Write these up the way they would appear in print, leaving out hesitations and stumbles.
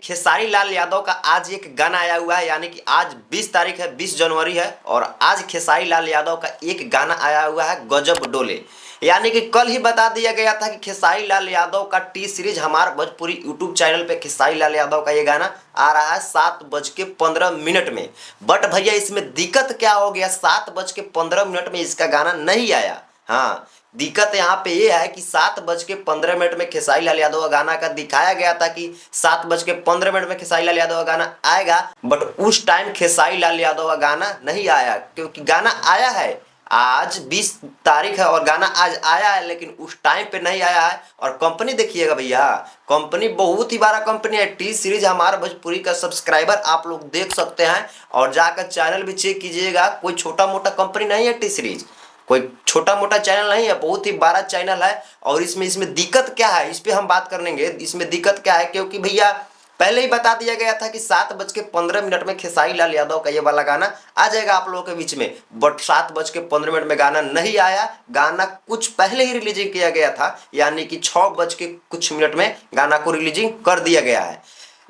खेसारी लाल यादव का आज एक गाना आया हुआ है, यानी कि आज 20 तारीख है, 20 जनवरी है और आज खेसारी लाल यादव का एक गाना आया हुआ है गजब डोले। यानी कि कल ही बता दिया गया था कि खेसारी लाल यादव का टी सीरीज हमार भोजपुरी यूट्यूब चैनल पे खेसारी लाल यादव का ये गाना आ रहा है 7:15 में। बट भैया इसमें दिक्कत क्या हो गया, 7:15 में इसका गाना नहीं आया। हाँ, दिक्कत यहाँ पे ये है कि 7:15 में खेसारी लाल यादव का गाना का दिखाया गया था कि 7:15 में खेसारी लाल यादव का गाना आएगा, बट उस टाइम खेसारी लाल यादव का गाना नहीं आया। क्योंकि गाना आया है, आज 20 तारीख है और गाना आज आया है, लेकिन उस टाइम पे नहीं आया है। और कंपनी देखिएगा भैया, कंपनी बहुत ही बड़ा कंपनी है। टी सीरीज हमारा भोजपुरी का सब्सक्राइबर आप लोग देख सकते हैं और जाकर चैनल भी चेक कीजिएगा। कोई छोटा मोटा कंपनी नहीं है, टी सीरीज कोई छोटा मोटा चैनल नहीं है, बहुत ही बड़ा चैनल है। और इसमें दिक्कत क्या है, इस पे हम बात करेंगे। इसमें दिक्कत क्या है, क्योंकि भैया पहले ही बता दिया गया था कि 7:15 में खेसारी लाल यादव का ये वाला गाना आ जाएगा आप लोगों के बीच में, बट 7:15 में गाना नहीं आया। गाना कुछ पहले ही रिलीजिंग किया गया था, यानी कि 6:00 में गाना को रिलीजिंग कर दिया गया है।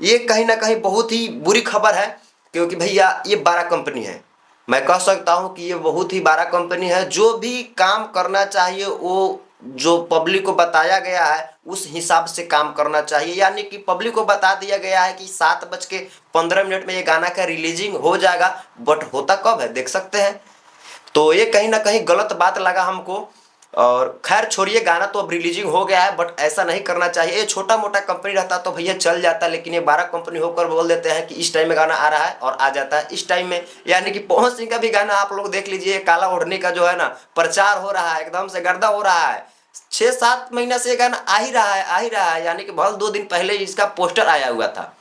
ये कहीं ना कहीं बहुत ही बुरी खबर है, क्योंकि भैया ये बड़ा कंपनी है। मैं कह सकता हूं कि ये बहुत ही बड़ा कंपनी है। जो भी काम करना चाहिए वो जो पब्लिक को बताया गया है उस हिसाब से काम करना चाहिए। यानी कि पब्लिक को बता दिया गया है कि 7:15 में ये गाना का रिलीजिंग हो जाएगा, बट होता कब है देख सकते हैं। तो ये कहीं ना कहीं गलत बात लगा हमको। और खैर छोड़िए, गाना तो अब रिलीजिंग हो गया है, बट ऐसा नहीं करना चाहिए। ये छोटा मोटा कंपनी रहता तो भैया चल जाता, लेकिन ये बड़ा कंपनी होकर बोल देते हैं कि इस टाइम में गाना आ रहा है और आ जाता है इस टाइम में। यानी कि पवन सिंह का भी गाना आप लोग देख लीजिए, काला ओढ़ने का जो है ना प्रचार हो रहा है, एकदम से गर्दा हो रहा है। 6-7 महीना से ये गाना आ ही रहा है। यानी कि बहुत 2 दिन पहले इसका पोस्टर आया हुआ था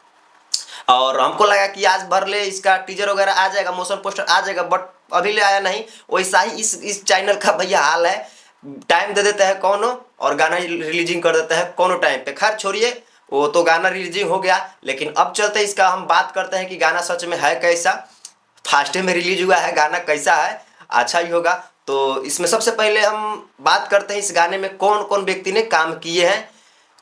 और हमको लगा कि आज भर ले इसका टीजर वगैरह आ जाएगा, मोशन पोस्टर आ जाएगा, बट अभी ले आया नहीं। वैसा ही इस चैनल का भैया हाल है। टाइम दे देता है कौनो और गाना रिलीजिंग कर देता है कौनो टाइम पे। खैर छोड़िए, वो तो गाना रिलीजिंग हो गया, लेकिन अब चलते इसका हम बात करते हैं कि गाना सच में है कैसा। फास्ट में रिलीज हुआ है, गाना कैसा है, अच्छा ही होगा। तो इसमें सबसे पहले हम बात करते हैं इस गाने में कौन कौन व्यक्ति ने काम किए हैं।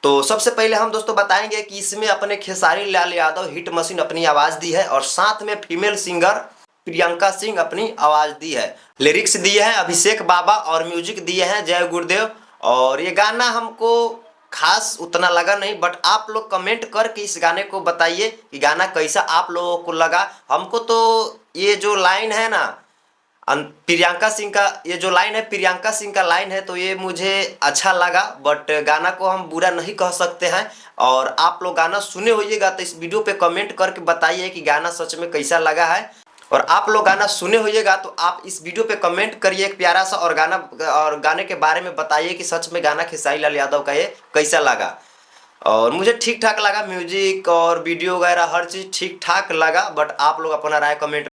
तो सबसे पहले हम दोस्तों बताएंगे कि इसमें अपने खेसारी लाल यादव हिट मशीन अपनी आवाज़ दी है और साथ में फीमेल सिंगर प्रियंका सिंह अपनी आवाज़ दी है। लिरिक्स दिए हैं अभिषेक बाबा और म्यूजिक दिए हैं जय गुरुदेव। और ये गाना हमको खास उतना लगा नहीं, बट आप लोग कमेंट करके इस गाने को बताइए कि गाना कैसा आप लोगों को लगा। हमको तो ये जो लाइन है ना प्रियंका सिंह का, ये जो लाइन है प्रियंका सिंह का लाइन है, तो ये मुझे अच्छा लगा। बट गाना को हम बुरा नहीं कह सकते हैं। और आप लोग गाना सुने होइएगा तो इस वीडियो पे कमेंट करके बताइए कि गाना सच में कैसा लगा है। और आप लोग गाना सुने होइएगा तो आप इस वीडियो पे कमेंट करिए एक प्यारा सा और गाने के बारे में बताइए कि सच में गाना खेसारी लाल यादव का ये कैसा लगा। और मुझे ठीक ठाक लगा, म्यूजिक और वीडियो वगैरह हर चीज़ ठीक ठाक लगा, बट आप लोग अपना राय कमेंट